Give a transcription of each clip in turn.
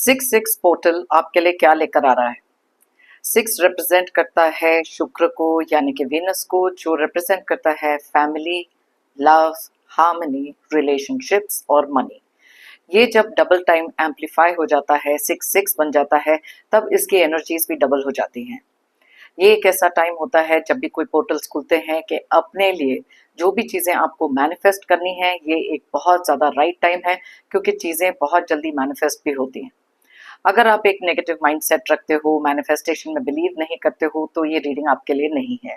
6 portal आपके लिए क्या लेकर आ रहा है। 6 रिप्रेजेंट करता है शुक्र को यानी कि वीनस को, जो रिप्रेजेंट करता है फैमिली, लव, हार्मनी, रिलेशनशिप्स और मनी। ये जब डबल टाइम एम्पलीफाई हो जाता है, 6 बन जाता है, तब इसकी एनर्जीज भी डबल हो जाती हैं। ये एक ऐसा टाइम होता है जब भी कोई पोर्टल्स खुलते हैं कि अपने लिए जो भी चीज़ें आपको मैनिफेस्ट करनी है, ये एक बहुत ज़्यादा राइट टाइम है, क्योंकि चीज़ें बहुत जल्दी मैनिफेस्ट भी होती हैं। अगर आप एक नेगेटिव माइंडसेट रखते हो, मैनिफेस्टेशन में बिलीव नहीं करते हो, तो ये रीडिंग आपके लिए नहीं है।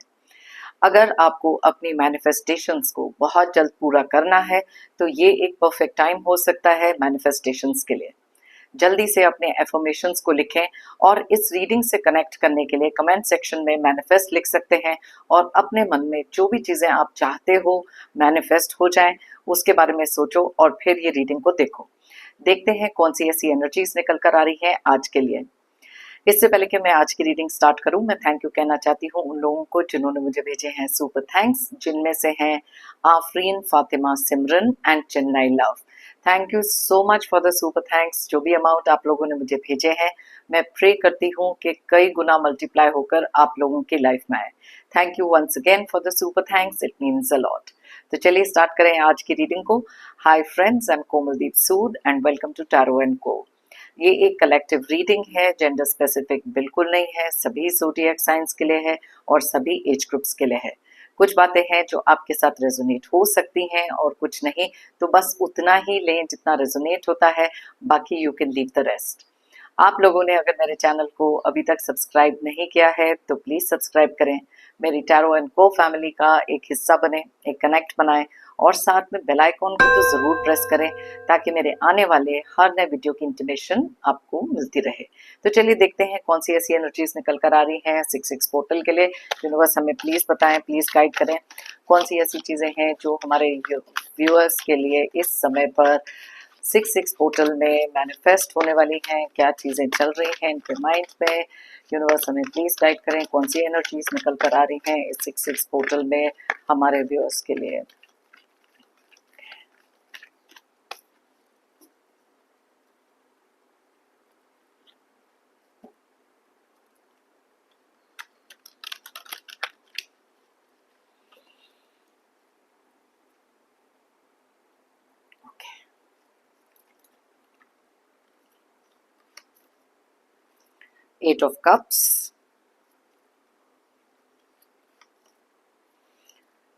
अगर आपको अपनी मैनिफेस्टेशंस को बहुत जल्द पूरा करना है, तो ये एक परफेक्ट टाइम हो सकता है मैनिफेस्टेशंस के लिए। जल्दी से अपने एफर्मेशंस को लिखें और इस रीडिंग से कनेक्ट करने के लिए कमेंट सेक्शन में मैनिफेस्ट लिख सकते हैं और अपने मन में जो भी चीज़ें आप चाहते हो मैनिफेस्ट हो जाएं, उसके बारे में सोचो और फिर ये रीडिंग को देखो। देखते हैं कौन सी ऐसी एनर्जीज निकल कर आ रही है आज के लिए। इससे पहले कि मैं आज की रीडिंग स्टार्ट करूं, मैं थैंक यू कहना चाहती हूं उन लोगों को जिन्होंने मुझे भेजे हैं सुपर थैंक्स, जिनमें से हैं Afreen, Fatima, Simran and Chennai love. Thank you so much for the super thanks. जो भी अमाउंट आप लोगों ने मुझे भेजे हैं, मैं प्रे करती हूँ कि कई गुना मल्टीप्लाई होकर आप लोगों की लाइफ में आए। Thank you once again for the super thanks, it means a lot. तो चलिए स्टार्ट करें आज की रीडिंग को। Hi friends, I am Komaldeep Sood and welcome to tarot and को। ये एक कलेक्टिव रीडिंग है, जेंडर स्पेसिफिक बिल्कुल नहीं है, सभी ज़ोडिएक साइंस के लिए है और सभी एज ग्रुप्स के लिए है। कुछ बातें हैं जो आपके साथ रेजोनेट हो सकती हैं और कुछ नहीं, तो बस उतना ही लें जितना रेजोनेट होता है, बाकी you can leave the rest. आप लोगों ने अगर मेरे चैनल को अभी तक सब्सक्राइब नहीं किया है तो प्लीज़ सब्सक्राइब करें, मेरी टैरो एंड को फैमिली का एक हिस्सा बने, एक कनेक्ट बनाएं और साथ में बेल आइकॉन को तो ज़रूर प्रेस करें ताकि मेरे आने वाले हर नए वीडियो की इंटीमेशन आपको मिलती रहे। तो चलिए देखते हैं कौन सी ऐसी एनर्जीज निकल कर आ रही हैं 6 पोर्टल के लिए। यूनिवर्स हमें प्लीज़ बताएं, प्लीज़ गाइड करें कौन सी ऐसी चीज़ें हैं जो हमारे व्यूअर्स के लिए इस समय पर 6 पोर्टल में मैनिफेस्ट होने वाली हैं। क्या चीज़ें चल रही हैं इनके माइंड में। यूनिवर्स हमें प्लीज़ गाइड करें कौन सी एनर्जीज निकल कर आ रही हैं इस 6 पोर्टल में हमारे व्यूअर्स के लिए। Eight of Cups,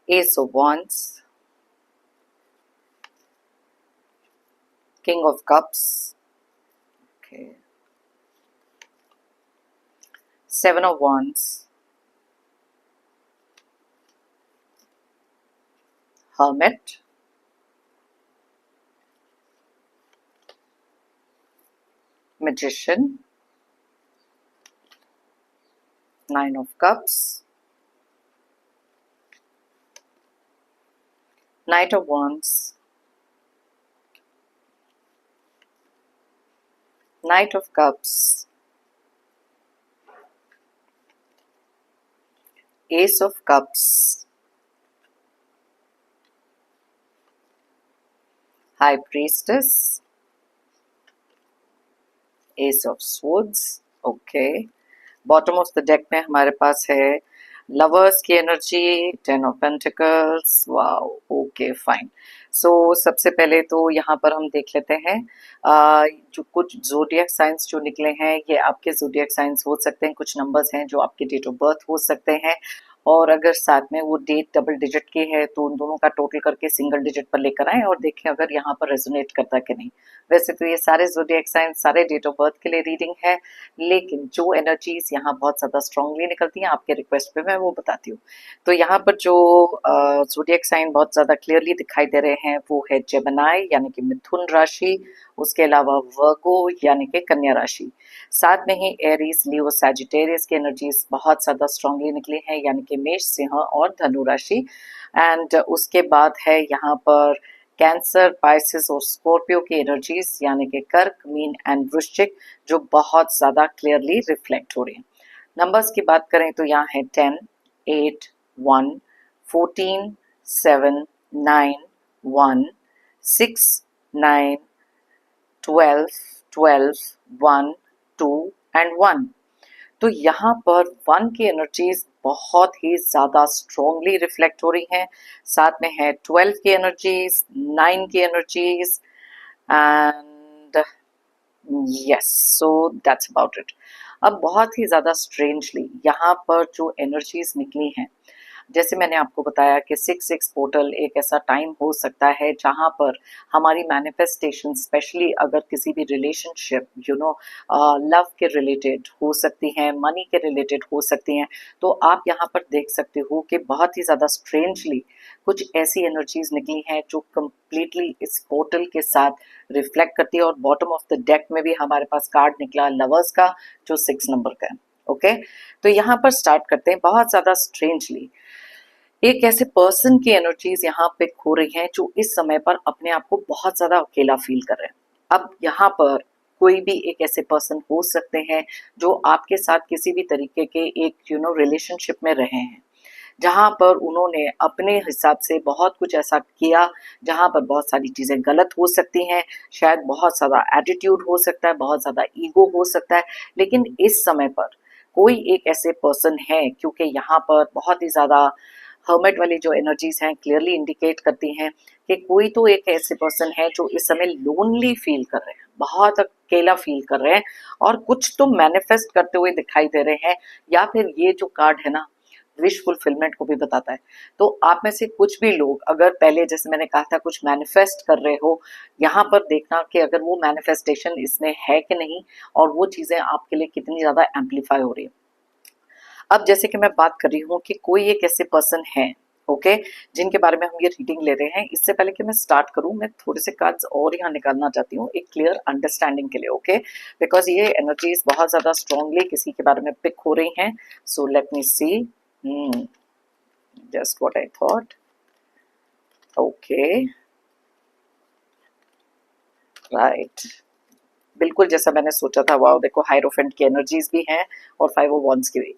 Ace of Wands, King of Cups, okay, Seven of Wands, Hermit, Magician, Nine of Cups, Knight of Wands, Knight of Cups, Ace of Cups, High Priestess, Ace of Swords, okay. Bottom of the deck में हमारे पास है lovers की energy, 10 of pentacles, wow, okay fine. So सबसे पहले तो यहाँ पर हम देख लेते हैं जो कुछ जोडियक साइंस जो निकले हैं, ये आपके जोडियक साइंस हो सकते हैं, कुछ नंबर्स हैं जो आपके डेट ऑफ बर्थ हो सकते हैं, और अगर साथ में वो डेट डबल डिजिट की है तो उन दोनों का टोटल करके सिंगल डिजिट पर लेकर आए और देखें अगर यहाँ पर रेजोनेट करता कि नहीं। वैसे तो ये सारे ज़ोडिएक साइंस, सारे डेट ऑफ बर्थ के लिए रीडिंग है, लेकिन जो एनर्जीज यहाँ बहुत ज़्यादा स्ट्रांगली निकलती हैं आपके रिक्वेस्ट पे मैं वो बताती हूँ। तो यहाँ पर जो ज़ोडिएक साइन बहुत ज़्यादा क्लियरली दिखाई दे रहे हैं वो है जेमिनी यानी कि मिथुन राशि, उसके अलावा वर्गो यानी कि कन्या राशि, साथ में ही एरीज, लियो, सैजिटेरियस की एनर्जीज बहुत ज़्यादा स्ट्रांगली निकली हैं यानी कि मेष, सिंह और धनु राशि। एंड उसके बाद है यहाँ पर कैंसर, पाइसिस और स्कॉर्पियो की एनर्जीज यानी कि कर्क, मीन एंड वृश्चिक, जो बहुत ज़्यादा क्लियरली रिफ्लेक्ट हो रही हैं। नंबर्स की बात करें तो यहाँ है 10, 8, 1, 14, 7, 9, 1, 6, 9, 12, 12, 1, 2 एंड 1। तो यहाँ पर 1 की एनर्जीज बहुत ही ज़्यादा स्ट्रॉन्गली रिफ्लेक्ट हो रही हैं, साथ में है 12 की एनर्जीज, 9 की energies and yes, so that's about it. अब बहुत ही ज़्यादा स्ट्रेंजली यहाँ पर जो एनर्जीज निकली हैं, जैसे मैंने आपको बताया कि 6-6 पोर्टल एक ऐसा टाइम हो सकता है जहाँ पर हमारी मैनिफेस्टेशन, स्पेशली अगर किसी भी रिलेशनशिप लव के रिलेटेड हो सकती हैं, मनी के रिलेटेड हो सकती हैं। तो आप यहाँ पर देख सकते हो कि बहुत ही ज़्यादा स्ट्रेंजली कुछ ऐसी एनर्जीज निकली हैं जो कम्प्लीटली इस पोर्टल के साथ रिफ्लेक्ट करती है। और बॉटम ऑफ द डेक में भी हमारे पास कार्ड निकला लवर्स का, जो 6 नंबर का है। ओके, तो यहाँ पर स्टार्ट करते हैं। बहुत ज़्यादा स्ट्रेंजली एक ऐसे पर्सन की एनर्जीज यहाँ पे खो रही हैं जो इस समय पर अपने आप को बहुत ज्यादा अकेला फील कर रहे हैं। अब यहाँ पर कोई भी एक ऐसे पर्सन हो सकते हैं जो आपके साथ किसी भी तरीके के एक रिलेशनशिप में रहे हैं, जहाँ पर उन्होंने अपने हिसाब से बहुत कुछ ऐसा किया जहाँ पर बहुत सारी चीज़ें गलत हो सकती हैं, शायद बहुत ज़्यादा एटीट्यूड हो सकता है, बहुत ज़्यादा ईगो हो सकता है। लेकिन इस समय पर कोई एक ऐसे पर्सन है, क्योंकि यहाँ पर बहुत ही ज़्यादा हर्मिट वाली जो एनर्जीज हैं क्लियरली इंडिकेट करती हैं कि कोई तो एक ऐसे पर्सन है जो इस समय लोनली फील कर रहे हैं, बहुत अकेला फील कर रहे हैं और कुछ तो मैनिफेस्ट करते हुए दिखाई दे रहे हैं। या फिर ये जो कार्ड है ना, विश फुलफिलमेंट को भी बताता है। तो आप में से कुछ भी लोग अगर पहले, जैसे मैंने कहा था, कुछ मैनिफेस्ट कर रहे हो, यहाँ पर देखना कि अगर वो मैनिफेस्टेशन इसमें है कि नहीं और वो चीज़ें आपके लिए कितनी ज़्यादा एम्पलीफाई हो रही है। अब जैसे कि मैं बात कर रही हूँ कि कोई एक ऐसे पर्सन है, ओके, जिनके बारे में हम ये रीडिंग ले रहे हैं। इससे पहले कि मैं स्टार्ट करूँ, मैं थोड़े से कार्ड्स और यहाँ निकालना चाहती हूँ एक क्लियर अंडरस्टैंडिंग के लिए, ओके, बिकॉज ये एनर्जीज बहुत ज़्यादा स्ट्रांगली किसी के बारे में पिक हो रही हैं। So let me see, just what I thought. Okay, right, बिल्कुल जैसा मैंने सोचा था। वाओ, देखो हायरोफेंट की एनर्जीज भी हैं और 5 ऑफ wands की भी।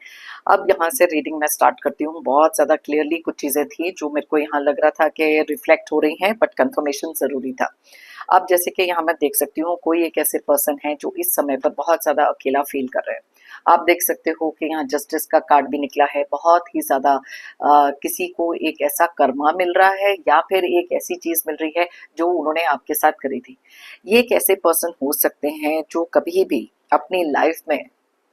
अब यहाँ से रीडिंग मैं स्टार्ट करती हूँ। बहुत ज़्यादा क्लियरली कुछ चीज़ें थी जो मेरे को यहाँ लग रहा था कि रिफ्लेक्ट हो रही हैं, बट कंफर्मेशन ज़रूरी था। अब जैसे कि यहाँ मैं देख सकती हूँ कोई एक ऐसे पर्सन है जो इस समय पर बहुत ज़्यादा अकेला फील कर रहे हैं। आप देख सकते हो कि यहाँ जस्टिस का कार्ड भी निकला है। बहुत ही ज़्यादा किसी को एक ऐसा कर्मा मिल रहा है या फिर एक ऐसी चीज़ मिल रही है जो उन्होंने आपके साथ करी थी। ये एक ऐसे पर्सन हो सकते हैं जो कभी भी अपनी लाइफ में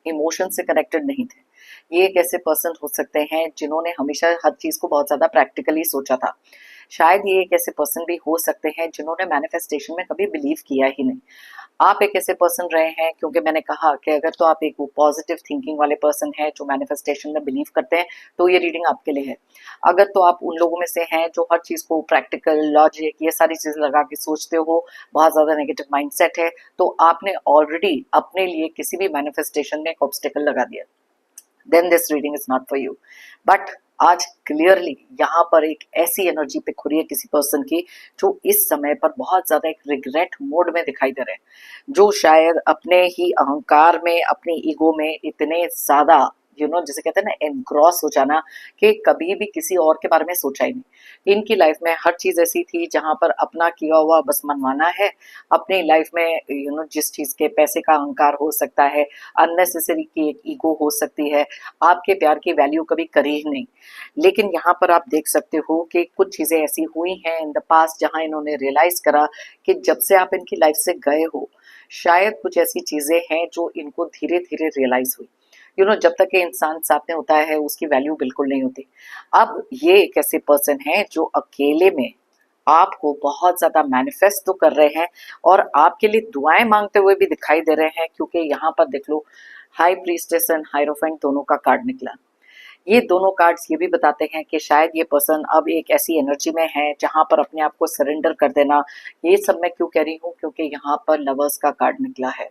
इमोशन से कनेक्टेड नहीं थे। ये एक ऐसे पर्सन हो सकते हैं जिन्होंने हमेशा हर चीज़ को बहुत ज़्यादा प्रैक्टिकली सोचा था। शायद ये एक ऐसे पर्सन भी हो सकते हैं जिन्होंने मैनिफेस्टेशन में कभी बिलीव किया ही नहीं। आप एक ऐसे पर्सन रहे हैं, क्योंकि मैंने कहा कि अगर तो आप एक पॉजिटिव थिंकिंग वाले पर्सन हैं जो मैनिफेस्टेशन में बिलीव करते हैं, तो ये रीडिंग आपके लिए है। अगर तो आप उन लोगों में से हैं जो हर चीज़ को प्रैक्टिकल, लॉजिक, ये सारी चीज़ें लगा के सोचते हो, बहुत ज़्यादा नेगेटिव माइंडसेट है, तो आपने ऑलरेडी अपने लिए किसी भी मैनिफेस्टेशन में एक ऑब्स्टिकल लगा दिया, then this reading is not for you. But आज क्लियरली यहाँ पर एक ऐसी एनर्जी पिक हो रही है किसी पर्सन की जो इस समय पर बहुत ज्यादा एक रिग्रेट मोड में दिखाई दे रहे हैं, जो शायद अपने ही अहंकार में, अपनी ईगो में इतने ज्यादा जिसे कहते हैं ना एनग्रॉस हो जाना, कि कभी भी किसी और के बारे में सोचा ही नहीं। इनकी लाइफ में हर चीज ऐसी थी जहां पर अपना किया हुआ बस मनवाना है। अपनी लाइफ में जिस चीज के पैसे का अहंकार हो सकता है, अननेसेसरी की एक ईगो हो सकती है, आपके प्यार की वैल्यू कभी करी ही नहीं। लेकिन यहाँ पर आप देख सकते हो कि कुछ चीजें ऐसी हुई हैं इन द पास्ट जहां इन्होंने रियलाइज करा कि जब से आप इनकी लाइफ से गए हो, शायद कुछ ऐसी चीजें हैं जो इनको धीरे धीरे रियलाइज हुई। जब तक ये इंसान साथ में होता है उसकी वैल्यू बिल्कुल नहीं होती। अब ये एक ऐसे पर्सन है जो अकेले में आपको बहुत ज्यादा मैनिफेस्ट तो कर रहे हैं और आपके लिए दुआएं मांगते हुए भी दिखाई दे रहे हैं, क्योंकि यहाँ पर देख लो हाई प्रीस्टेस एंड हायरोफेंट दोनों का कार्ड निकला। ये दोनों कार्ड्स ये भी बताते हैं कि शायद ये पर्सन अब एक ऐसी एनर्जी में है जहां पर अपने आप को सरेंडर कर देना। ये सब मैं क्यों कह रही हूँ, क्योंकि यहाँ पर लवर्स का कार्ड निकला है।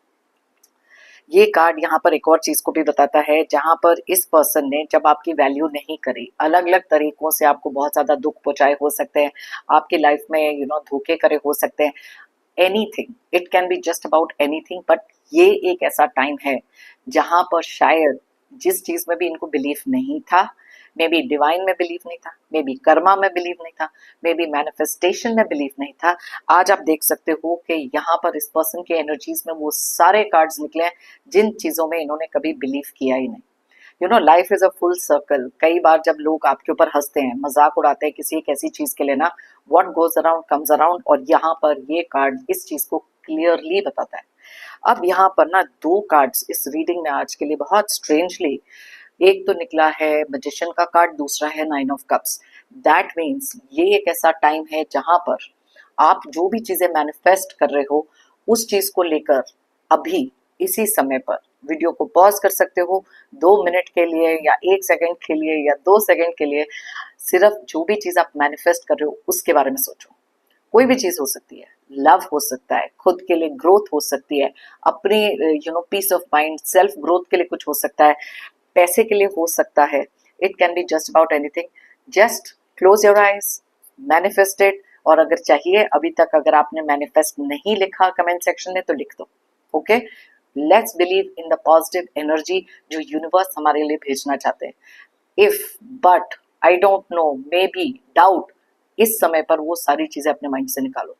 ये कार्ड यहाँ पर एक और चीज को भी बताता है, जहां पर इस पर्सन ने जब आपकी वैल्यू नहीं करी, अलग अलग तरीकों से आपको बहुत ज्यादा दुख पहुंचाए हो सकते हैं, आपकी लाइफ में धोखे करे हो सकते हैं, anything, it can be just about anything. But ये एक ऐसा टाइम है जहां पर शायद जिस चीज में भी इनको बिलीफ नहीं था, मे बी डिवाइन में बिलीव नहीं था, मे बी कर्मा में बिलीव नहीं था, मे बी मैनिफेस्टेशन में बिलीव नहीं था। आज आप देख सकते हो कि यहाँ पर इस पर्सन के एनर्जीज में वो सारे कार्ड्स निकले हैं जिन चीजों में इन्होंने कभी बिलीव किया ही नहीं। You know, life is a full circle. कई बार जब लोग आपके ऊपर हंसते हैं, मजाक उड़ाते हैं किसी एक ऐसी चीज के लिए ना, what goes around comes around, और यहाँ पर ये कार्ड इस चीज को क्लियरली बताता है। अब यहाँ पर ना दो कार्ड्स इस रीडिंग में आज के लिए बहुत स्ट्रेंजली, एक तो निकला है मैजिशियन का कार्ड, दूसरा है nine of cups. That means ये एक ऐसा टाइम है जहां पर आप जो भी चीजें मैनिफेस्ट कर रहे हो उस चीज को लेकर अभी इसी समय पर वीडियो को पॉज कर सकते हो, 2 मिनट के लिए या 1 सेकंड के लिए या 2 सेकंड के लिए। सिर्फ जो भी चीज आप मैनिफेस्ट कर रहे हो उसके बारे में सोचो। कोई भी चीज हो सकती है, लव हो सकता है, खुद के लिए ग्रोथ हो सकती है, अपनी peace of mind, self growth के लिए कुछ हो सकता है, पैसे के लिए हो सकता है। It can be just about anything. Just close your eyes, manifested. और अगर चाहिए, अभी तक अगर आपने मैनिफेस्ट नहीं लिखा कमेंट सेक्शन में तो लिख दो। Okay, let's believe in the positive energy जो यूनिवर्स हमारे लिए भेजना चाहते हैं। If, but, I don't know, may be, doubt, इस समय पर वो सारी चीजें अपने माइंड से निकालो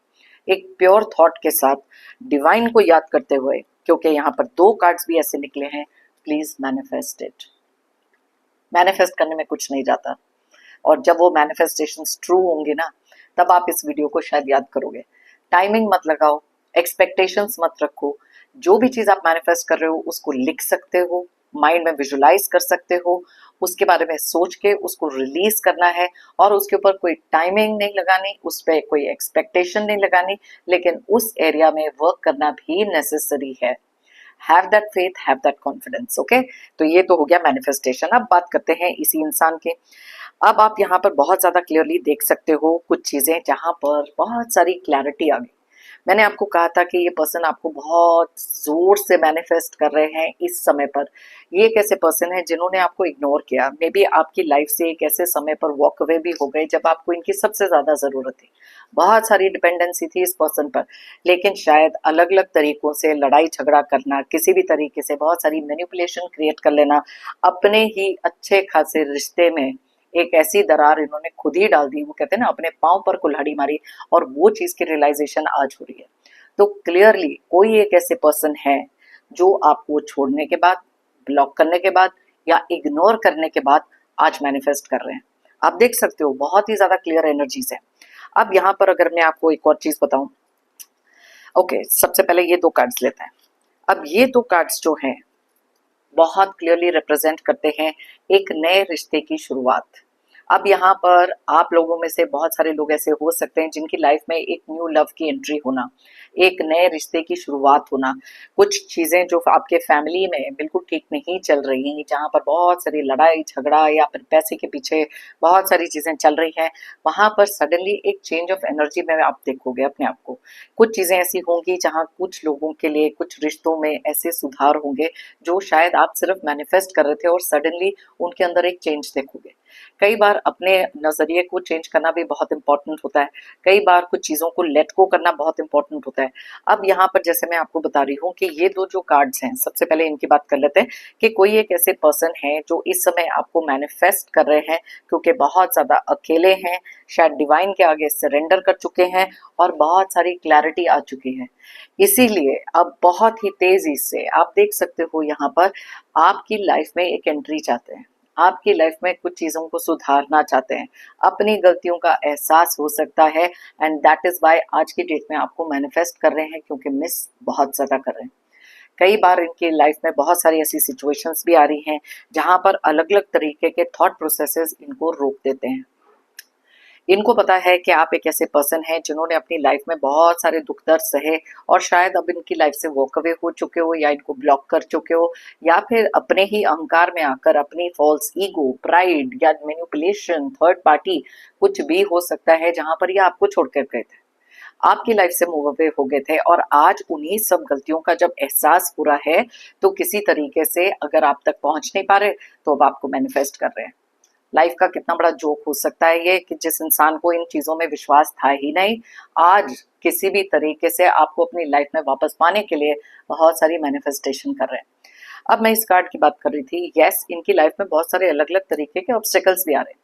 एक प्योर थॉट के साथ, डिवाइन को याद करते हुए, क्योंकि यहाँ पर दो कार्ड्स भी ऐसे निकले हैं। Please manifest it. मैनिफेस्ट करने में कुछ नहीं जाता, और जब वो मैनिफेस्टेशंस ट्रू होंगे ना, तब आप इस वीडियो को शायद याद करोगे। टाइमिंग मत लगाओ, एक्सपेक्टेशंस मत रखो। जो भी चीज आप मैनिफेस्ट कर रहे हो उसको लिख सकते हो, माइंड में विजुलाइज कर सकते हो, उसके बारे में सोच के उसको रिलीज करना है, और उसके ऊपर कोई टाइमिंग नहीं लगानी, उस पर कोई एक्सपेक्टेशन नहीं लगानी, लेकिन उस एरिया में वर्क करना भी नेसेसरी है। Have that faith, have that confidence. Okay, तो ये तो हो गया मैनिफेस्टेशन। अब बात करते हैं इसी इंसान के। अब आप यहाँ पर बहुत ज्यादा क्लियरली देख सकते हो कुछ चीजें जहां पर बहुत सारी क्लैरिटी आ गई। मैंने आपको कहा था कि ये पर्सन आपको बहुत जोर से मैनिफेस्ट कर रहे हैं इस समय पर। ये एक ऐसे पर्सन है जिन्होंने आपको इग्नोर किया, मे बी आपकी लाइफ से एक ऐसे समय पर वॉक अवे भी हो गए जब आपको इनकी सबसे ज्यादा जरूरत थी। बहुत सारी डिपेंडेंसी थी इस पर्सन पर, लेकिन शायद अलग अलग तरीकों से लड़ाई झगड़ा करना, किसी भी तरीके से बहुत सारी मैनिपुलेशन क्रिएट कर लेना, अपने ही अच्छे खासे रिश्ते में एक ऐसी दरार इन्होंने खुद ही डाल दी। वो कहते हैं ना, अपने पांव पर कुल्हाड़ी मारी, और वो चीज की रियलाइजेशन आज हो रही है। तो क्लियरली कोई एक ऐसे पर्सन है जो आपको छोड़ने के बाद, ब्लॉक करने के बाद या इग्नोर करने के बाद आज मैनिफेस्ट कर रहे हैं। आप देख सकते हो बहुत ही ज्यादा क्लियर एनर्जीज है। अब यहाँ पर अगर मैं आपको एक और चीज बताऊं, ओके, सबसे पहले ये दो कार्ड्स लेते हैं। अब ये दो कार्ड्स जो हैं बहुत क्लियरली रिप्रेजेंट करते हैं एक नए रिश्ते की शुरुआत। अब यहाँ पर आप लोगों में से बहुत सारे लोग ऐसे हो सकते हैं जिनकी लाइफ में एक न्यू लव की एंट्री होना, एक नए रिश्ते की शुरुआत होना। कुछ चीजें जो आपके फैमिली में बिल्कुल ठीक नहीं चल रही, जहाँ पर बहुत सारी लड़ाई झगड़ा या फिर पैसे के पीछे बहुत सारी चीजें चल रही हैं, वहां पर सडनली एक चेंज ऑफ एनर्जी में आप देखोगे अपने आप को। कुछ चीजें ऐसी होंगी जहाँ कुछ लोगों के लिए, कुछ रिश्तों में ऐसे सुधार होंगे जो शायद आप सिर्फ मैनिफेस्ट कर रहे थे और सडनली उनके अंदर एक चेंज देखोगे। कई बार अपने नजरिए को चेंज करना भी बहुत इंपॉर्टेंट होता है, कई बार कुछ चीजों को लेट गो करना बहुत इंपॉर्टेंट होता है। अब यहाँ पर जैसे मैं आपको बता रही हूँ कि ये दो जो कार्ड्स हैं, सबसे पहले इनकी बात कर लेते हैं कि कोई एक ऐसे पर्सन है जो इस समय आपको मैनिफेस्ट कर रहे हैं क्योंकि बहुत ज्यादा अकेले हैं, शायद डिवाइन के आगे सरेंडर कर चुके हैं और बहुत सारी क्लैरिटी आ चुकी है। इसीलिए अब बहुत ही तेजी से आप देख सकते हो यहाँ पर आपकी लाइफ में एक एंट्री चाहते हैं, आपकी लाइफ में कुछ चीजों को सुधारना चाहते हैं, अपनी गलतियों का एहसास हो सकता है, एंड दैट इज वाई आज की डेट में आपको मैनिफेस्ट कर रहे हैं क्योंकि मिस बहुत ज्यादा कर रहे हैं। कई बार इनकी लाइफ में बहुत सारी ऐसी सिचुएशंस भी आ रही हैं जहां पर अलग अलग तरीके के थॉट प्रोसेसेस इनको रोक देते हैं। इनको पता है कि आप एक ऐसे पर्सन हैं जिन्होंने अपनी लाइफ में बहुत सारे दुख दर्द सहे और शायद अब इनकी लाइफ से वॉक अवे हो चुके हो या इनको ब्लॉक कर चुके हो, या फिर अपने ही अहंकार में आकर अपनी फॉल्स ईगो, प्राइड या मैनिपुलेशन, थर्ड पार्टी, कुछ भी हो सकता है जहां पर ये आपको छोड़कर गए थे, आपकी लाइफ से मूव अवे हो गए थे, और आज उन्हीं सब गलतियों का जब एहसास हो रहा है तो किसी तरीके से अगर आप तक पहुंच नहीं पा रहे तो अब आपको मैनिफेस्ट कर रहे हैं। लाइफ का कितना बड़ा जोक हो सकता है ये कि जिस इंसान को इन चीजों में विश्वास था ही नहीं, आज किसी भी तरीके से आपको अपनी लाइफ में वापस पाने के लिए बहुत सारी मैनिफेस्टेशन कर रहे हैं। अब मैं इस कार्ड की बात कर रही थी, यस इनकी लाइफ में बहुत सारे अलग अलग तरीके के ऑब्स्टेकल्स भी आ रहे हैं।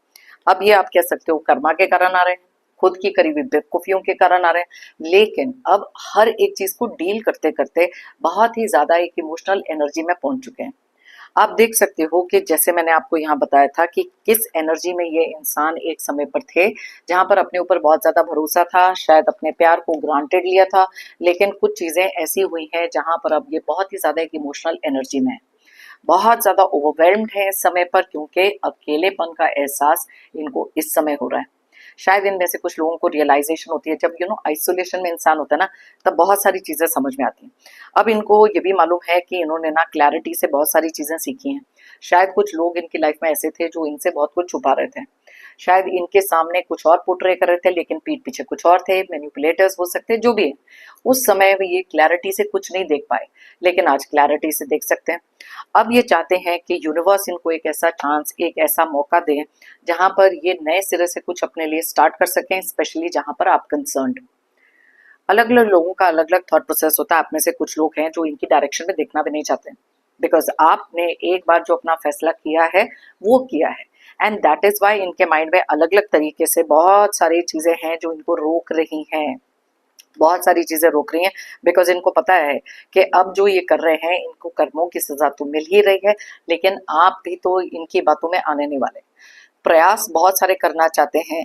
अब ये आप कह सकते हो कर्मा के कारण आ रहे हैं, खुद की करी हुई बेवकूफियों के कारण आ रहे हैं, लेकिन अब हर एक चीज को डील करते करते बहुत ही ज्यादा एक इमोशनल एनर्जी में पहुंच चुके हैं। आप देख सकते हो कि जैसे मैंने आपको यहाँ बताया था कि किस एनर्जी में ये इंसान एक समय पर थे, जहां पर अपने ऊपर बहुत ज्यादा भरोसा था, शायद अपने प्यार को ग्रांटेड लिया था, लेकिन कुछ चीजें ऐसी हुई हैं जहां पर अब ये बहुत ही ज्यादा एक इमोशनल एनर्जी में है, बहुत ज्यादा ओवरवेल्म्ड है इस समय पर, क्योंकि अकेलेपन का एहसास इनको इस समय हो रहा है। शायद इनमें से कुछ लोगों को रियलाइजेशन होती है, जब आइसोलेशन में इंसान होता है ना, तब बहुत सारी चीजें समझ में आती हैं। अब इनको ये भी मालूम है कि इन्होंने ना क्लैरिटी से बहुत सारी चीजें सीखी हैं। शायद कुछ लोग इनकी लाइफ में ऐसे थे जो इनसे बहुत कुछ छुपा रहे थे, शायद इनके सामने कुछ और पोर्ट्रे कर रहे थे लेकिन पीठ पीछे कुछ और थे, मैनिपुलेटर्स हो सकते हैं, जो भी है। उस समय ये क्लैरिटी से कुछ नहीं देख पाए, लेकिन आज क्लैरिटी से देख सकते हैं। अब ये चाहते हैं कि यूनिवर्स इनको एक ऐसा चांस, एक ऐसा मौका दे जहां पर ये नए सिरे से कुछ अपने लिए स्टार्ट कर सकें, स्पेशली जहां पर आप कंसर्न्ड। अलग अलग लोगों का अलग अलग थॉट प्रोसेस होता है। आप में से कुछ लोग हैं जो इनकी डायरेक्शन में देखना भी नहीं चाहते, बिकॉज आपने एक बार जो अपना फैसला किया है वो किया है, एंड दैट इज वाई इनके माइंड में अलग अलग तरीके से बहुत सारी चीजें हैं जो इनको रोक रही हैं, बहुत सारी चीजें रोक रही हैं, बिकॉज इनको पता है कि अब जो ये कर रहे हैं इनको कर्मों की सजा तो मिल ही रही है, लेकिन आप भी तो इनकी बातों में आने नहीं वाले। प्रयास बहुत सारे करना चाहते हैं,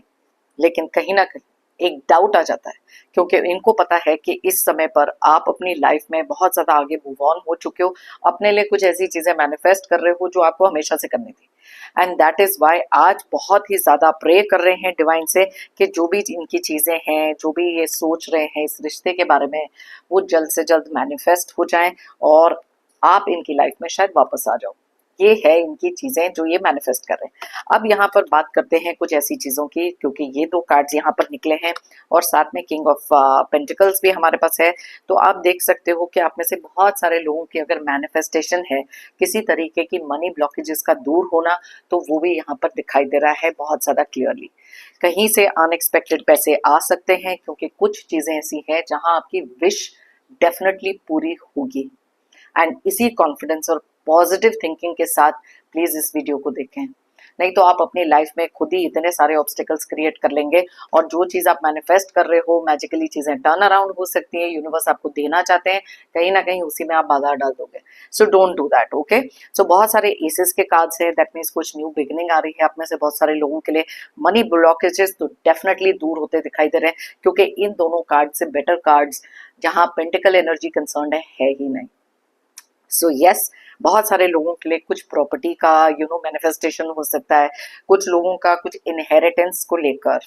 लेकिन कहीं ना कहीं एक डाउट आ जाता है, क्योंकि इनको पता है कि इस समय पर आप अपनी लाइफ में बहुत ज्यादा आगे मूव ऑन हो चुके हो, अपने लिए कुछ ऐसी चीजें मैनिफेस्ट कर रहे हो जो आपको हमेशा से करनी थी, एंड दैट इज वाई आज बहुत ही ज्यादा प्रे कर रहे हैं डिवाइन से कि जो भी इनकी चीजें हैं, जो भी ये सोच रहे हैं इस रिश्ते के बारे में, वो जल्द से जल्द मैनिफेस्ट हो जाएं और आप इनकी लाइफ में शायद वापस आ जाओ। ये है इनकी चीजें जो ये मैनिफेस्ट कर रहे हैं। अब यहाँ पर बात करते हैं कुछ ऐसी चीजों की, क्योंकि ये दो कार्ड्स यहाँ पर निकले हैं और साथ में किंग ऑफ पेंटिकल्स भी हमारे पास है। तो आप देख सकते हो कि आप में से बहुत सारे लोगों की अगर मैनिफेस्टेशन है किसी तरीके की मनी ब्लॉकेजेस का दूर होना, तो वो भी यहाँ पर दिखाई दे रहा है बहुत ज्यादा क्लियरली। कहीं से अनएक्सपेक्टेड पैसे आ सकते हैं, क्योंकि कुछ चीजें ऐसी हैं जहां आपकी विश डेफिनेटली पूरी होगी, एंड इसी कॉन्फिडेंस और पॉजिटिव थिंकिंग के साथ प्लीज इस वीडियो को देखें, नहीं तो आप अपनी लाइफ में खुद ही इतने सारे ऑब्स्टिकल्स क्रिएट कर लेंगे, और जो चीज आप मैनिफेस्ट कर रहे हो मैजिकली चीजें टर्न अराउंड हो सकती है, यूनिवर्स आपको देना चाहते हैं, कहीं ना कहीं उसी में आप बाधा डाल दोगे। So don't do that, okay. So बहुत सारे एसेस के कार्ड्स है, दैट मीन्स कुछ न्यू बिगिनिंग आ रही है आप में से बहुत सारे लोगों के लिए। मनी ब्लॉकेजेस तो डेफिनेटली दूर होते दिखाई दे रहे हैं, क्योंकि इन दोनों कार्ड से बेटर कार्ड्स जहां पेंटिकल एनर्जी कंसर्न है ही नहीं। सो यस, बहुत सारे लोगों के लिए कुछ प्रॉपर्टी का मैनिफेस्टेशन हो सकता है, कुछ लोगों का कुछ इनहेरिटेंस को लेकर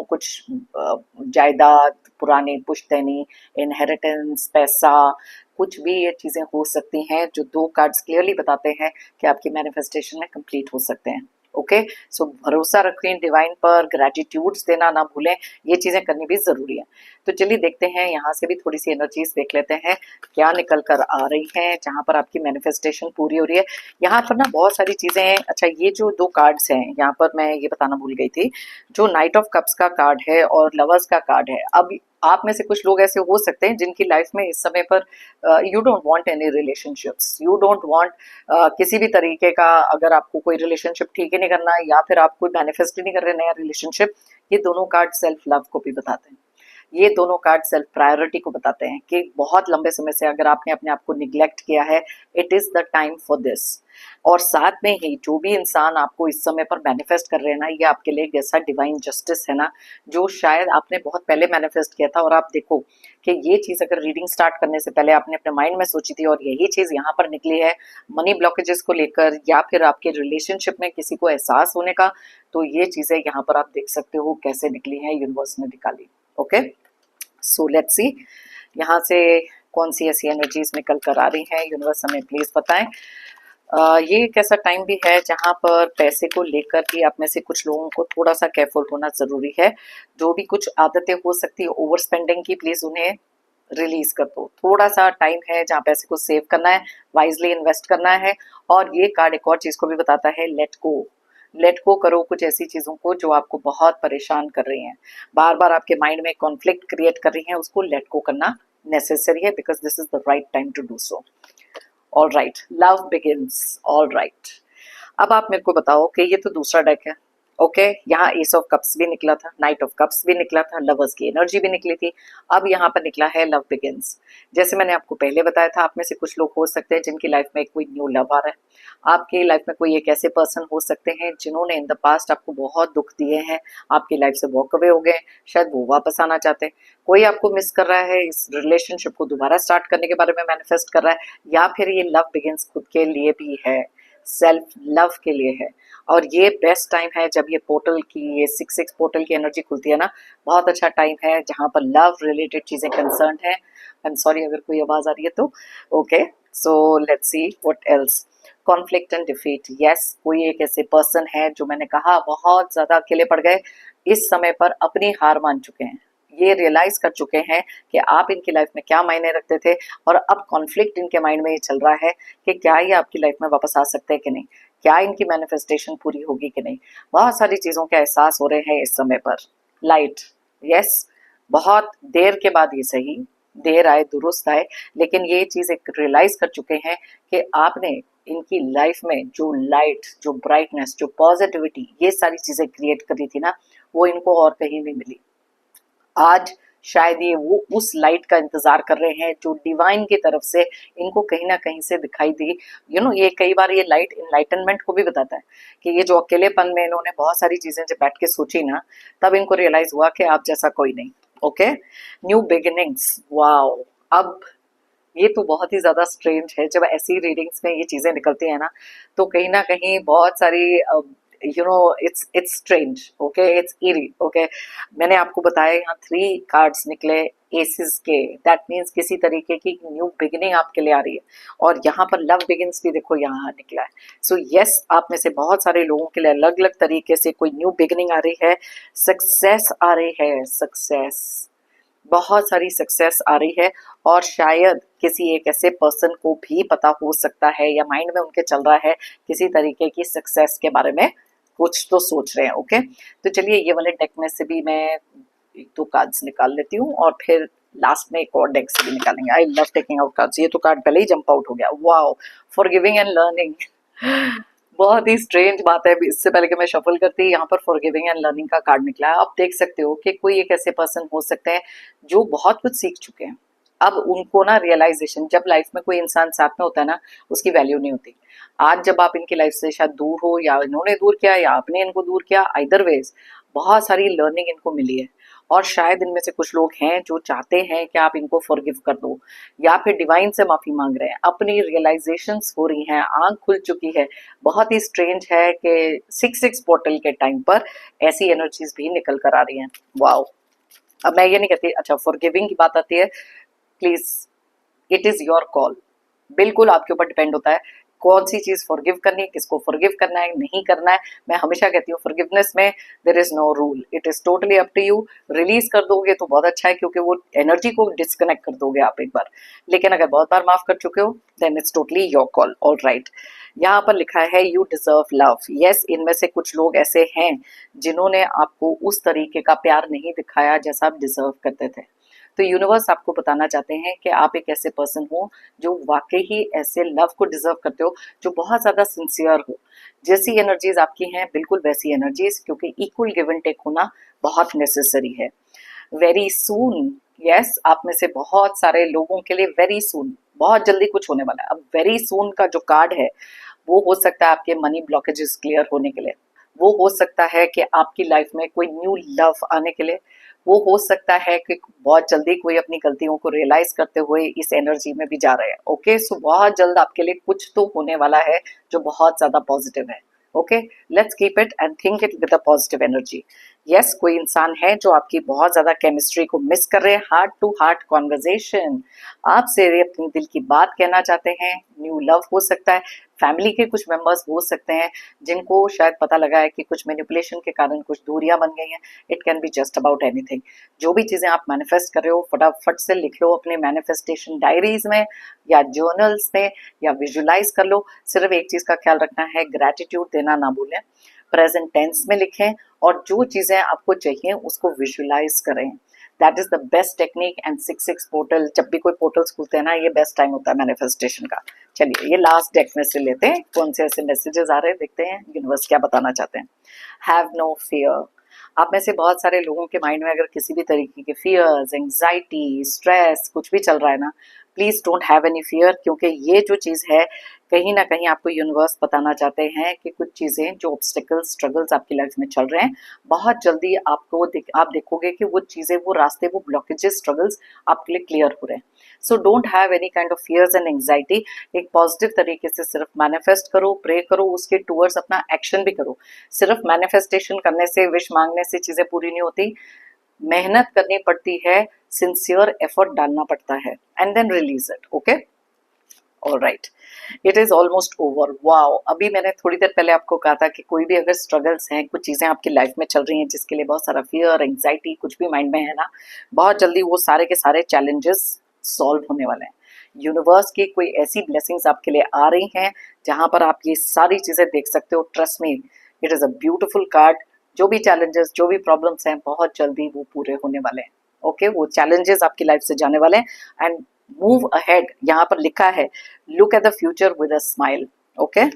कुछ जायदाद, पुरानी पुश्तैनी, इनहेरिटेंस, पैसा, कुछ भी ये चीजें हो सकती हैं जो दो कार्ड्स क्लियरली बताते हैं कि आपकी मैनिफेस्टेशन में कंप्लीट हो सकते हैं। ओके, सो भरोसा रखें डिवाइन पर, ग्रेटिट्यूड्स देना ना भूलें, ये चीजें करनी भी जरूरी है। तो चलिए देखते हैं, यहाँ से भी थोड़ी सी एनर्जीज देख लेते हैं क्या निकल कर आ रही है जहां पर आपकी मैनिफेस्टेशन पूरी हो रही है। यहाँ पर ना बहुत सारी चीजें हैं। अच्छा, ये जो दो कार्ड्स हैं यहाँ पर मैं ये बताना भूल गई थी, जो नाइट ऑफ कप्स का कार्ड है और लवर्स का कार्ड है। अब आप में से कुछ लोग ऐसे हो सकते हैं जिनकी लाइफ में इस समय पर you don't want any relationships, you don't want किसी भी तरीके का, अगर आपको कोई रिलेशनशिप ठीक ही नहीं करना है या फिर आप कोई मैनिफेस्ट ही नहीं कर रहे नया रिलेशनशिप। ये दोनों कार्ड सेल्फ लव को भी बताते हैं, ये दोनों कार्ड सेल्फ प्रायोरिटी को बताते हैं कि बहुत लंबे समय से अगर आपने अपने आप को निग्लेक्ट किया है, it is the time for this. और साथ में ही जो भी इंसान आपको इस समय पर मैनिफेस्ट कर रहे हैं ना, ये आपके लिए एक ऐसा डिवाइन जस्टिस है ना, जो शायद आपने बहुत पहले मैनिफेस्ट किया था, और आप देखो कि ये चीज अगर रीडिंग स्टार्ट करने से पहले आपने अपने माइंड में सोची थी और यही चीज यहाँ पर निकली है मनी ब्लॉकेजेस को लेकर, या फिर आपके रिलेशनशिप में किसी को एहसास होने का, तो ये चीजें यहाँ पर आप देख सकते हो कैसे निकली है, यूनिवर्स ने निकाली। ओके, सो लेट्स सी यहाँ से कौन सी ऐसी एनर्जीज निकल कर आ रही हैं, यूनिवर्स हमें प्लीज बताएं। ये एक ऐसा टाइम भी है जहां पर पैसे को लेकर भी आप में से कुछ लोगों को थोड़ा सा केयरफुल होना जरूरी है। जो भी कुछ आदतें हो सकती है ओवर स्पेंडिंग की, प्लीज उन्हें रिलीज कर दो। थोड़ा सा टाइम है जहाँ पैसे को सेव करना है, वाइजली इन्वेस्ट करना है। और ये कार्ड एक और चीज को भी बताता है, लेट गो, लेट गो करो कुछ ऐसी चीजों को जो आपको बहुत परेशान कर रही हैं, बार बार आपके माइंड में कॉन्फ्लिक्ट क्रिएट कर रही हैं, उसको लेट गो करना नेसेसरी है, because this is the right time to do so. All right, love begins, all right. अब आप मेरे को बताओ कि ये तो दूसरा डेक है, ओके यहाँ एस ऑफ कप्स भी निकला था, नाइट ऑफ कप्स भी निकला था, लवर्स की एनर्जी भी निकली थी। अब यहाँ पर निकला है लव बिगिंस। जैसे मैंने आपको पहले बताया था, आप में से कुछ लोग हो सकते हैं जिनकी लाइफ में कोई न्यू लव आ रहा है। आपकी लाइफ में कोई एक ऐसे पर्सन हो सकते हैं जिन्होंने इन द पास्ट आपको बहुत दुख दिए हैं, आपकी लाइफ से वॉक अवे हो गए, शायद वो वापस आना चाहते हैं। कोई आपको मिस कर रहा है, इस रिलेशनशिप को दोबारा स्टार्ट करने के बारे में मैनिफेस्ट कर रहा है, या फिर ये लव बिगिंस खुद के लिए भी है, सेल्फ लव के लिए है। और ये बेस्ट टाइम है जब ये पोर्टल की, ये 6-6 पोर्टल की एनर्जी खुलती है ना, बहुत अच्छा टाइम है जहाँ पर लव रिलेटेड चीजें कंसर्न है। आई एम सॉरी अगर कोई आवाज आ रही है तो, okay so let's see what else. Conflict and defeat, yes कोई एक ऐसे पर्सन है जो मैंने कहा बहुत ज्यादा अकेले पड़ गए, इस समय पर अपनी हार मान चुके हैं, ये रियलाइज कर चुके हैं कि आप इनकी लाइफ में क्या मायने रखते थे, और अब कॉन्फ्लिक्ट इनके माइंड में ये चल रहा है कि क्या ये आपकी लाइफ में वापस आ सकते हैं कि नहीं, क्या इनकी मैनिफेस्टेशन पूरी होगी कि नहीं। बहुत सारी चीजों के एहसास हो रहे हैं इस समय पर। लाइट, यस बहुत देर के बाद, ये सही देर आए दुरुस्त आए, लेकिन ये चीज एक रियलाइज कर चुके हैं कि आपने इनकी लाइफ में जो लाइट, जो ब्राइटनेस, जो पॉजिटिविटी, ये सारी चीजें क्रिएट करी थी ना, वो इनको और कहीं नहीं मिली। आज शायद ये वो उस लाइट का इंतजार कर रहे हैं जो डिवाइन की तरफ से इनको कहीं ना कहीं से दिखाई दी। ये कई बार ये लाइट इनलाइटनमेंट को भी बताता है कि ये जो अकेलेपन में इन्होंने बहुत सारी चीजें जब बैठ के सोची ना, तब इनको रियलाइज हुआ कि आप जैसा कोई नहीं। Okay, new beginnings, wow. अब ये तो बहुत ही ज्यादा स्ट्रेंज है, जब ऐसी रीडिंग्स में ये चीजें निकलती है ना, तो कहीं ना कहीं बहुत सारी it's strange, okay it's eri, okay. मैंने आपको बताया यहाँ 3 कार्ड्स निकले एसेस के, दैट मीन्स किसी तरीके की न्यू बिगिनिंग आपके लिए आ रही है। और यहाँ पर लव बिगिंस भी देखो यहाँ निकला है। सो यस, आप में से बहुत सारे लोगों के लिए अलग अलग तरीके से कोई न्यू बिगिनिंग आ रही है, सक्सेस आ रही है, सक्सेस, बहुत सारी सक्सेस आ रही है। और शायद किसी एक ऐसे पर्सन को भी पता हो सकता है, या माइंड में उनके चल रहा है किसी तरीके की सक्सेस के बारे में, कुछ तो सोच रहे हैं। ओके, तो चलिए ये वाले डेक में से भी मैं 1-2 कार्ड्स निकाल लेती हूँ, और फिर लास्ट में एक और डेक से भी निकालेंगे। I love taking out cards. ये तो कार्ड पहले ही जंप आउट हो गया, वाओ, फॉरगिविंग एंड लर्निंग। बहुत ही स्ट्रेंज बात है, इससे पहले कि मैं शफल करती, यहाँ पर फॉरगिविंग एंड लर्निंग का कार्ड निकला है। आप देख सकते हो कि कोई एक ऐसे पर्सन हो सकते हैं जो बहुत कुछ सीख चुके हैं, अब उनको ना रियलाइजेशन, जब लाइफ में कोई इंसान साथ में होता है ना, उसकी वैल्यू नहीं होती। आज जब आप इनकी लाइफ से शायद दूर हो, या इन्होंने दूर किया या आपने इनको दूर किया, आइदर वेज बहुत सारी लर्निंग इनको मिली है। और शायद इनमें से कुछ लोग हैं जो चाहते हैं कि आप इनको फॉरगिव कर दो, या फिर डिवाइन से माफी मांग रहे हैं, अपनी रियलाइजेशंस हो रही हैं, आंख खुल चुकी है। बहुत ही स्ट्रेंज है कि 6-6 पोर्टल के टाइम पर ऐसी एनर्जीज भी निकल कर आ रही हैं। वाओ। अब मैं ये नहीं कहती, अच्छा फॉरगिविंग की बात आती है, please it is your call, बिल्कुल आपके ऊपर डिपेंड होता है कौन सी चीज फॉरगिव करनी है, किसको फॉरगिव करना है, नहीं करना है। मैं हमेशा कहती हूँ फॉरगिवनेस में there is no rule, it is totally up to you. Release कर दोगे तो बहुत अच्छा है, क्योंकि वो एनर्जी को डिस्कनेक्ट कर दोगे आप एक बार, लेकिन अगर बहुत बार माफ कर चुके हो then it's totally your call. All right, यहाँ पर लिखा है यू डिजर्व लव। यस, इनमें से कुछ लोग ऐसे हैं जिन्होंने आपको उस तरीके का प्यार नहीं दिखाया जैसा आप डिजर्व करते थे। तो यूनिवर्स आपको बताना चाहते हैं कि आप एक ऐसे पर्सन हो जो वाकई ही ऐसे लव को डिजर्व करते हो, जो बहुत ज्यादा सिंसियर हो। जैसी एनर्जीज आपकी हैं बिल्कुल वैसी एनर्जीज, क्योंकि इक्वल गिव एंड टेक होना बहुत नेसेसरी है। वेरी सून, यस आप में से बहुत सारे लोगों के लिए वेरी सून, बहुत जल्दी कुछ होने वाला है। अब वेरी सून का जो कार्ड है वो हो सकता है आपके मनी ब्लॉकेजेस क्लियर होने के लिए, वो हो सकता है कि आपकी लाइफ में कोई न्यू लव आने के लिए, वो हो सकता है कि बहुत जल्दी कोई अपनी गलतियों को रियलाइज करते हुए इस एनर्जी में भी जा रहे हैं। ओके, सो बहुत जल्द आपके लिए कुछ तो होने वाला है जो बहुत ज्यादा पॉजिटिव है। Okay, let's keep it and think it with a positive energy. Yes, कोई इंसान है जो आपकी बहुत ज्यादा केमिस्ट्री को मिस कर रहे हैं, हार्ट टू हार्ट कॉन्वर्जेशन, आपसे अपनी दिल की बात कहना चाहते हैं। न्यू लव हो सकता है, फैमिली के कुछ मेंबर्स हो सकते हैं जिनको शायद पता लगा है कि कुछ मैनिपुलेशन के कारण कुछ दूरियां बन गई हैं। It can be just about anything. जो भी चीजें आप मैनिफेस्ट कर रहे हो फटाफट से लिख लो अपने मैनिफेस्टेशन डायरीज में या जर्नल्स में, या विजुलाइज कर लो। सिर्फ एक चीज का ख्याल रखना है, ग्रैटिट्यूड देना ना भूलें। प्रेजेंट टेंस में लिखें और जो चीजें आपको चाहिए उसको विजुलाइज करें। That is the best technique. And 66 portal, जब भी कोई पोर्टल्स खुलते हैं ना, ये बेस्ट टाइम होता है मैनिफेस्टेशन का। चलिए ये लास्ट डेक में से लेते हैं कौन से ऐसे मैसेजेस आ रहे हैं, देखते हैं यूनिवर्स क्या बताना चाहते हैं। Have no fear. आप में से बहुत सारे लोगों के माइंड में अगर किसी भी तरीके के फियर्स, एंजाइटी, स्ट्रेस कुछ भी चल रहा है ना, please don't have any fear, क्योंकि ये जो चीज है कहीं ना कहीं आपको यूनिवर्स बताना चाहते हैं कि कुछ चीजें जो ऑब्स्टिकल्स, स्ट्रगल्स आपकी लाइफ में चल रहे हैं, बहुत जल्दी आप देखोगे कि वो चीजें, वो रास्ते, वो ब्लॉकेजेस, स्ट्रगल्स आपके लिए क्लियर हो रहे हैं। So don't have any kind of fears and anxiety. एक पॉजिटिव तरीके से सिर्फ मैनिफेस्ट करो, प्रे करो, उसके टूवर्ड्स अपना एक्शन भी करो। सिर्फ मैनिफेस्टेशन करने से, विश मांगने से चीजें पूरी नहीं होती, मेहनत करनी पड़ती है, सिंसियर एफर्ट डालना पड़ता है, and then release it. Okay, alright, it is almost over. Wow, अभी मैंने थोड़ी देर पहले आपको कहा था कि कोई भी अगर स्ट्रगल्स हैं, कुछ चीजें आपकी लाइफ में चल रही हैं जिसके लिए बहुत सारा फियर, एंजाइटी कुछ भी माइंड में है ना, बहुत जल्दी वो सारे के सारे चैलेंजेस सॉल्व होने वाले हैं। यूनिवर्स की कोई ऐसी ब्लेसिंग्स आपके लिए आ रही हैं जहां पर आप ये सारी चीजें देख सकते हो। Trust me, it is a beautiful card. जो भी चैलेंजेस, जो भी प्रॉब्लम्स हैं, बहुत जल्दी वो पूरे होने वाले हैं। ओके, वो चैलेंजेस आपकी लाइफ से जाने वाले हैं। एंड मूव अहेड, यहाँ पर लिखा है look at the future with a smile. Okay,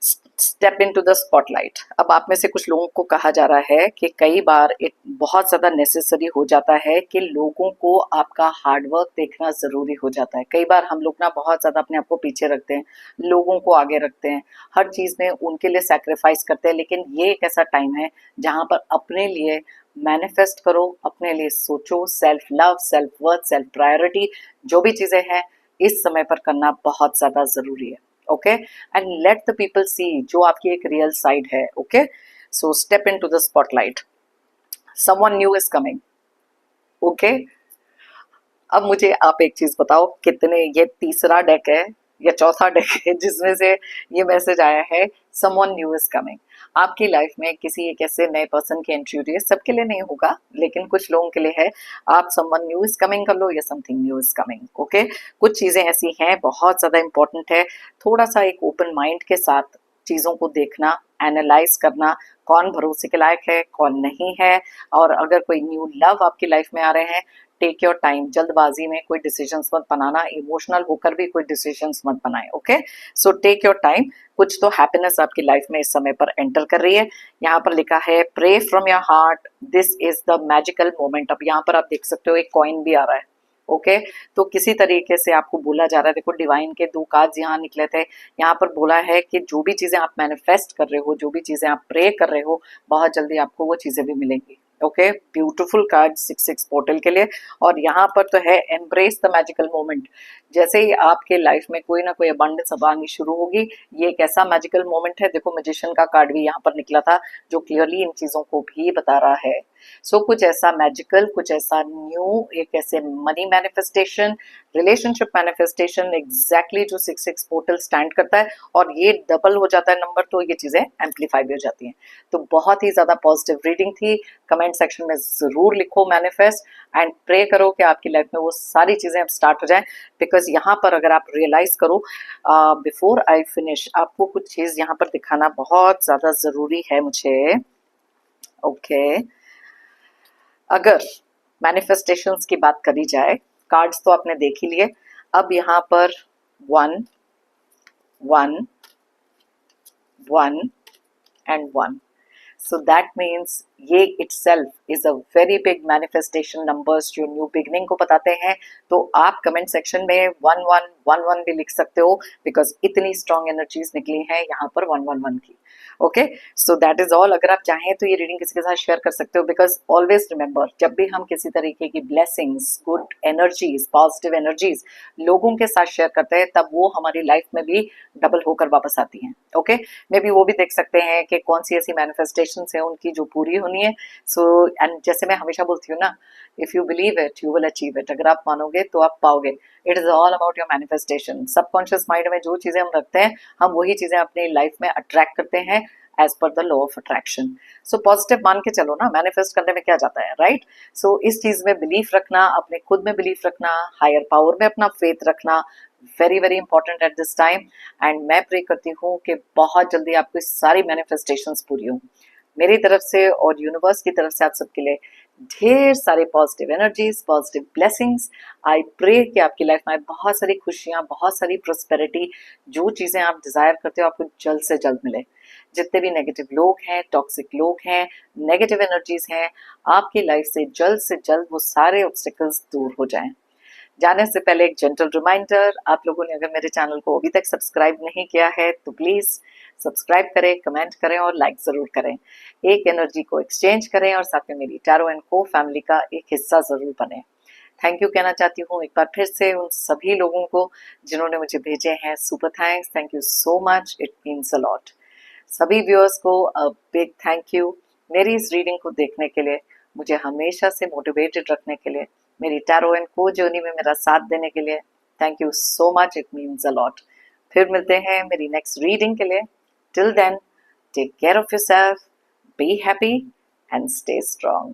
step into the spotlight. अब आप में से कुछ लोगों को कहा जा रहा है कि कई बार बहुत ज्यादा नेसेसरी हो जाता है कि लोगों को आपका हार्डवर्क देखना जरूरी हो जाता है। कई बार हम लोग ना बहुत ज्यादा अपने आप को पीछे रखते हैं, लोगों को आगे रखते हैं, हर चीज में उनके लिए सैक्रिफाइस करते हैं। लेकिन ये एक ऐसा टाइम है जहां पर अपने लिए मैनिफेस्ट करो, अपने लिए सोचो। Self love, self worth, self priority, जो भी चीजें हैं इस समय पर करना बहुत ज्यादा जरूरी है। Okay, and let the people see जो आपकी एक रियल साइड है। Okay, so step into the spotlight, someone new is coming. Okay, अब मुझे आप एक चीज बताओ, कितने, ये तीसरा डेक है या चौथा डेक है जिसमें से ये मैसेज आया है समवन न्यू इज कमिंग। आपकी लाइफ में किसी एक ऐसे नए पर्सन की एंट्री हो रही है। सबके लिए नहीं होगा, लेकिन कुछ लोगों के लिए है। आप समवन न्यू इज कमिंग कर लो या something new is coming. Okay, कुछ चीजें ऐसी हैं, बहुत ज्यादा इंपॉर्टेंट है थोड़ा सा एक ओपन माइंड के साथ चीजों को देखना, एनालाइज करना, कौन भरोसे के लायक है, कौन नहीं है। और अगर कोई न्यू लव आपकी लाइफ में आ रहे हैं, टेक योर टाइम, जल्दबाजी में कोई डिसीजंस मत बनाना, इमोशनल होकर भी कोई डिसीजंस मत बनाए। Okay, so take your time. कुछ तो हैप्पीनेस आपकी लाइफ में इस समय पर एंटर कर रही है। यहाँ पर लिखा है pray from your heart, this is the magical moment. अब यहाँ पर आप देख सकते हो एक कॉइन भी आ रहा है। ओके, तो किसी तरीके से आपको बोला जा रहा है, देखो डिवाइन के दो कार्ड्स यहाँ निकले थे। यहाँ पर बोला है कि जो भी चीजें आप मैनिफेस्ट कर रहे हो, जो भी चीजें आप प्रे कर रहे हो, बहुत जल्दी आपको वो चीजें भी मिलेंगी। ओके, ब्यूटीफुल कार्ड 66 पोर्टल के लिए। और यहाँ पर तो है एम्ब्रेस द मैजिकल मोमेंट। जैसे ही आपके लाइफ में कोई ना कोई अबंडेंस अब आनी शुरू होगी, ये एक ऐसा मैजिकल मोमेंट है। देखो मैजिशियन का कार्ड भी यहाँ पर निकला था जो क्लियरली इन चीजों को भी बता रहा है। सो कुछ ऐसा मैजिकल, कुछ ऐसा न्यू, एक ऐसे money manifestation, relationship manifestation, exactly जो 66 पोर्टल स्टैंड करता है। और ये डबल हो जाता है नंबर, तो ये चीजें एम्पलीफाई भी हो जाती हैं। तो बहुत ही ज्यादा पॉजिटिव रीडिंग थी। कमेंट सेक्शन में जरूर लिखो मैनिफेस्ट, एंड प्रे करो कि आपकी लाइफ में वो सारी चीजें अब स्टार्ट हो जाएं। बिकॉज यहाँ पर अगर आप रियलाइज करो, बिफोर आई फिनिश, आपको कुछ चीज यहाँ पर दिखाना बहुत ज्यादा जरूरी है मुझे। ओके, अगर मैनिफेस्टेशंस की बात करी जाए, कार्ड्स तो आपने देख ही लिए। अब यहाँ पर 1 1 1 एंड 1, so that means ये itself is a very big manifestation numbers जो न्यू बिगनिंग को बताते हैं। तो आप कमेंट सेक्शन में 1111 भी लिख सकते हो, बिकॉज इतनी स्ट्रॉन्ग एनर्जीज निकली हैं यहाँ पर 111 की। Okay, so that is all. अगर आप चाहें तो ये रीडिंग किसी के साथ शेयर कर सकते हो, बिकॉज ऑलवेज रिमेंबर, जब भी हम किसी तरीके की blessings, good energies, positive energies लोगों के साथ शेयर करते हैं, तब वो हमारी लाइफ में भी डबल होकर वापस आती हैं। ओके, मे बी वो भी देख सकते हैं कि कौन सी ऐसी मैनिफेस्टेशन है उनकी जो पूरी होनी है। सो एंड जैसे मैं हमेशा बोलती हूँ ना, if you believe it you will achieve it. अगर आप मानोगे तो आप पाओगे। It is all about your manifestation. Subconscious mind में जो चीजें हम रखते हैं, हम वही चीजें अपनी लाइफ में अट्रैक्ट करते हैं। As per the law of attraction. So positive मान के चलो ना, मैनिफेस्ट करने में क्या जाता है, राइट? सो इस चीज में बिलीफ रखना, अपने खुद में बिलीफ रखना, हायर पावर में अपना फेथ रखना, very very important at this time. And मैं प्रे करती हूँ कि बहुत जल्दी आपकी सारी मैनिफेस्टेशंस पूरी हों मेरी तरफ से और यूनिवर्स की तरफ से। आप सबके लिए ढेर सारे positive energies, positive blessings. I pray कि आपकी लाइफ में बहुत सारी खुशियां, बहुत सारी प्रोस्पेरिटी, जो चीजें आप डिजायर करते हो आपको जल्द से जल्द मिले। जितने भी नेगेटिव लोग हैं, टॉक्सिक लोग हैं, नेगेटिव एनर्जीज हैं, आपकी लाइफ से जल्द वो सारे ऑब्स्टिकल्स दूर हो जाएं। जाने से पहले एक जेंटल रिमाइंडर, आप लोगों ने अगर मेरे चैनल को अभी तक सब्सक्राइब नहीं किया है तो प्लीज सब्सक्राइब करें, कमेंट करें और लाइक जरूर करें। एक एनर्जी को एक्सचेंज करें और साथ में मेरी टैरो एंड को फैमिली का एक हिस्सा जरूर बने। थैंक यू कहना चाहती हूँ एक बार फिर से उन सभी लोगों को जिन्होंने मुझे भेजे हैं super thanks. Thank you so much, it means a lot. सभी व्यूअर्स को बिग थैंक यू मेरी इस रीडिंग को देखने के लिए, मुझे हमेशा से मोटिवेटेड रखने के लिए, मेरी टैरो एंड को जर्नी में मेरा साथ देने के लिए। Thank you so much, it means a lot. फिर मिलते हैं मेरी नेक्स्ट रीडिंग के लिए। Till then, take care of yourself, be happy and stay strong.